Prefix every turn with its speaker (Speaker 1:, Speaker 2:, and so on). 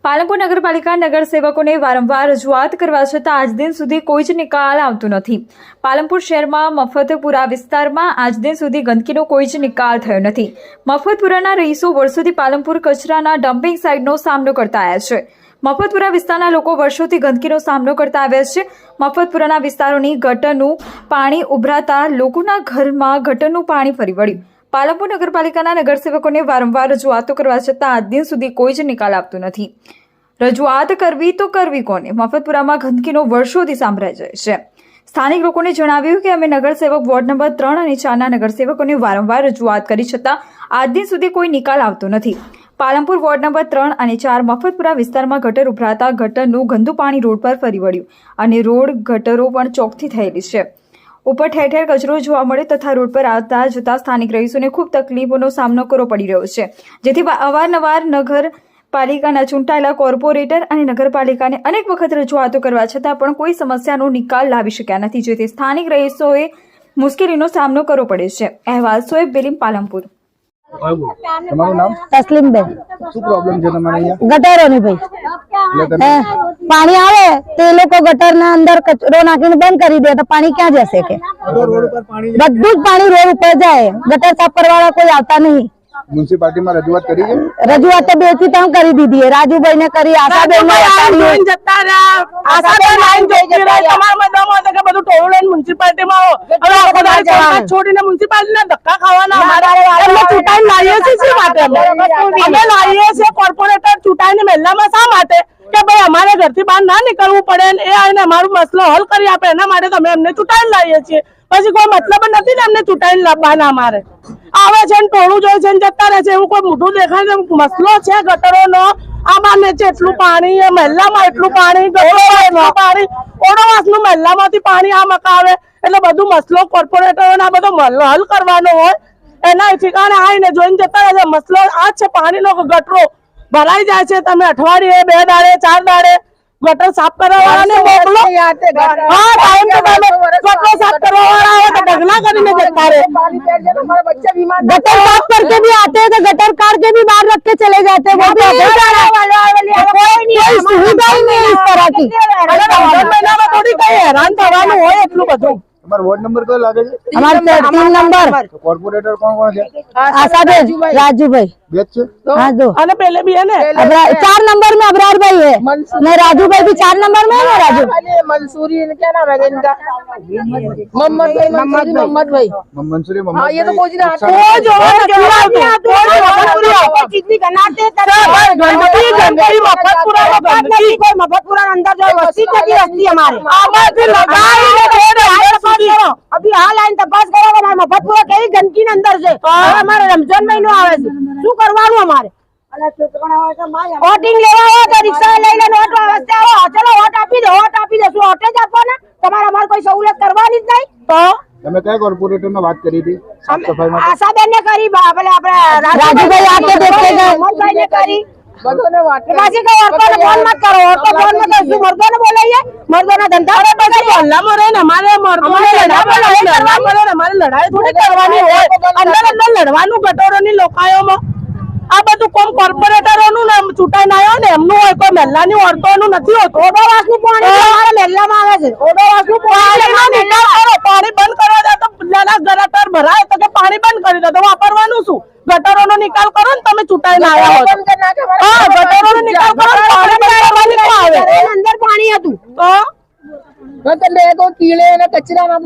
Speaker 1: પાલનપુર નગરપાલિકા નગરસેવકોને વારંવાર રજૂઆત કરવા છતાં આજ દિન સુધી કોઈ જ નિકાલ આવતો નથી। પાલનપુર શહેરમાં મફતપુરા વિસ્તારમાં આજ દિન સુધી ગંદકીનો કોઈ જ નિકાલ થયો નથી। મફતપુરાના રહીશો વર્ષોથી પાલનપુર કચરાના ડમ્પિંગ સાઇટનો સામનો કરતા આવ્યા છે। મફતપુરા વિસ્તારના લોકો વર્ષોથી ગંદકીનો સામનો કરતા આવ્યા છે। મફતપુરાના વિસ્તારોની ગટરનું પાણી ઉભરાતા લોકોના ઘરમાં ગટરનું પાણી ફરી વળ્યું। પાલનપુર નગરપાલિકાના નગરસેવકોને વારંવાર રજૂઆતો કરવા છતાં આજ દિન સુધી કોઈ જ નિકાલ આપતો નથી। રજૂઆત કરવી તો કરવી કોને? મફતપુરામાં ગંદકીનો વર્ષોથી સાંભળાઈ જાય છે। સ્થાનિક લોકોને જણાવ્યું કે અમે નગરસેવક વોર્ડ નંબર 3 અને 4ના નગરસેવકોને વારંવાર રજૂઆત કરી છતાં આજ દિન સુધી કોઈ નિકાલ આવતો નથી। પાલનપુર વોર્ડ નંબર 3 અને 4 મફતપુરા વિસ્તારમાં ગટર ઉભરાતા ગટરનું ગંદુ પાણી રોડ પર ફરી વળ્યું અને રોડ ગટરો પણ ચોકથી થયેલી છે। ઉપર ઠેર ઠેર કચરો જોવા મળે તથા રોડ પર આવતા જતા સ્થાનિક રહીશોને ખૂબ તકલીફોનો સામનો કરવો પડી રહ્યો છે, જેથી અવારનવાર નગરપાલિકાના ચૂંટાયેલા કોર્પોરેટર અને નગરપાલિકાને અનેક વખત રજૂઆતો કરવા છતાં પણ કોઈ સમસ્યાનો નિકાલ લાવી શક્યા નથી, જેથી સ્થાનિક રહીશોએ મુશ્કેલીનો સામનો કરવો પડે છે। અહેવાલ સોએબ બેલીમ, પાલનપુર।
Speaker 2: તમારું નામ?
Speaker 3: તસ્લીમબેન।
Speaker 2: શું પ્રોબ્લેમ છે તમારે અહીંયા?
Speaker 3: ગટરોની ભાઈ પાણી આવે તો એ લોકો ગટરના અંદર કચરો નાખીને બંધ કરી દે તો પાણી ક્યાં જશે કે
Speaker 2: રોડ ઉપર પાણી
Speaker 3: બધું જ પાણી રોડ ઉપર જાય। ગટર સાફ કરવાવાળા કોઈ આવતા નહીં।
Speaker 2: મ્યુનિસિપાલિટીમાં રજૂઆત કરી છે?
Speaker 3: રજૂઆત તો 2 થી 3 કરી દીધી है। રાજુભાઈ ને કરી, આશાબેન ને
Speaker 4: જોઈન જતા રહ્યા, આશાબેન લાઈન જોઈ રહ્યા, તમારમાં દમ હતો કે બધું ટોળું લઈને મ્યુનિસિપાલિટીમાં આવો। હવે આખો દાડો કામ છોડીને મ્યુનિસિપાલિટીના ધક્કા ખાવાના અમારે ચૂંટાઈને લાવીએ છીએ શા માટે? અમે લાવીએ છીએ કોર્પોરેટર ચૂંટાઈને મહેલામાં શા માટે કે ભાઈ અમારે ઘરથી બહાર ના નીકળવું પડે ને એ આવીને અમારો મસલો હલ કરી આપે, એના માટે તમે એમને ચૂંટાઈને લાવીએ છીએ। પછી કોઈ મતલબ નથી ને એમને ચૂંટાઈને લાવવાના। અમારે આવે છે ને ટોળું જોઈ છે ને જતા રહે છે, એવું કોઈ મોટું દેખાય છે? મસલો છે ગટરોનો, આ બાને છે એટલું પાણી, મહેલામાં એટલું પાણી, ગટરોમાં એટલું પાણી, ઓડોવાસનું મહેલામાંથી પાણી આ મકાવે એટલે બધું મસલો કોર્પોરેટરોને આ બધો હલ કરવાનો હોય એના ઠેકાણે આવીને જોઈને જતા રહે છે। મસલો આ છે પાણીનો ગટરો ભરાઈ જાય છે, તમે અઠવાડિયે 2 દાડે 4 દાડે ગટર સાફ કરવા વાળાને મોકલો। હા, ટાઈમ તો તમે ગટર સાફ કરવા वाला આવે તો ઢગલા કરીને જતા રહે।
Speaker 3: गटर साफ करके भी आते हैं तो गटर काट के भी बाहर रख के चले जाते हैं। कोई सुविधा ही नहीं इस तरह की।
Speaker 4: મહિનામાં થોડી કઈ હેરાન થવાનું હોય એટલું બધું।
Speaker 2: તમારો વોર્ડ નંબર કયો લાગે છે?
Speaker 3: हमारे 3 नंबर
Speaker 2: કોર્પોરેટર કોણ કોણ છે?
Speaker 3: आशाबेन, राजूभाई।
Speaker 2: બે જ છે?
Speaker 3: हाँ, 2।
Speaker 4: અને પેલે બી હે ને
Speaker 3: 4 नंबर में अबरार भाई है, नहीं राजू भाई भी 4 नंबर में है ना। राजू
Speaker 4: मंसूरी क्या नाम है इनका? मोहम्मद भाई।
Speaker 2: મંસૂરી
Speaker 4: हाँ, ये तो
Speaker 2: મોહમ્મદ।
Speaker 4: कुछ ना मफतपुरा अंदर जो वस्ती हमारे अभी हाल आईन तपास करो हमारे मफतपुरा कई गंदकी अंदर से हमारे रमजान महीनो आवे छे શું કરવાનું અમારે? વોટિંગ લેવા હોય તો રિક્ષા લઈને વોટ વાસ્તે આવો, ચલો વોટ આપી દો, વોટ આપી દો। શું વોટ જ આપવાના? તમારે અમારે કોઈ સહુલિયત કરવાની જ નહીં। તો
Speaker 2: તમે કયા કોર્પોરેટરને વાત કરી હતી સાફ સફાઈ માટે?
Speaker 4: આશાબેન ને કરી, આપણે
Speaker 3: राजूभाई आके देखे गए।
Speaker 4: મોહમ્મદભાઈ ને કરી, બધાને વાત કરી। પછી કઈ ઓટોને ફોન મત કરો, ઓટો ફોન મત કરો। શું મર્દોને બોલાઈએ? મર્દોના ધંધા અરે પછી હલ્લામાં રહે ને અમારે મર્દોને અમારે લડાઈ થોડી કરવાની હોય, અંદર લડવાનું ગટરોની લોકાયોમાં। આ બધું કોમ કોર્પોરેટરોનું ને ચૂંટાઈને આવ્યો ને એમનું હોય, કોઈ મહેલાની ઓરતોનું નથી હોતું। ઓડોવાસનું પાણી અમારા મહેલામાં આવે છે। ઓડોવાસનું પાણી પાણી બંધ કરવા જાય તો ગટર ભરાય તો કે પાણી બંધ કરી દો તો વાપરવાનું શું? ગટરોનો નિકાલ કરો ને તમે ચૂંટાઈને આવ્યા હો। હા, ગટરોનો નિકાલ કરો, પાણી આવે અંદર પાણી હતું તો કીડે અને કચરા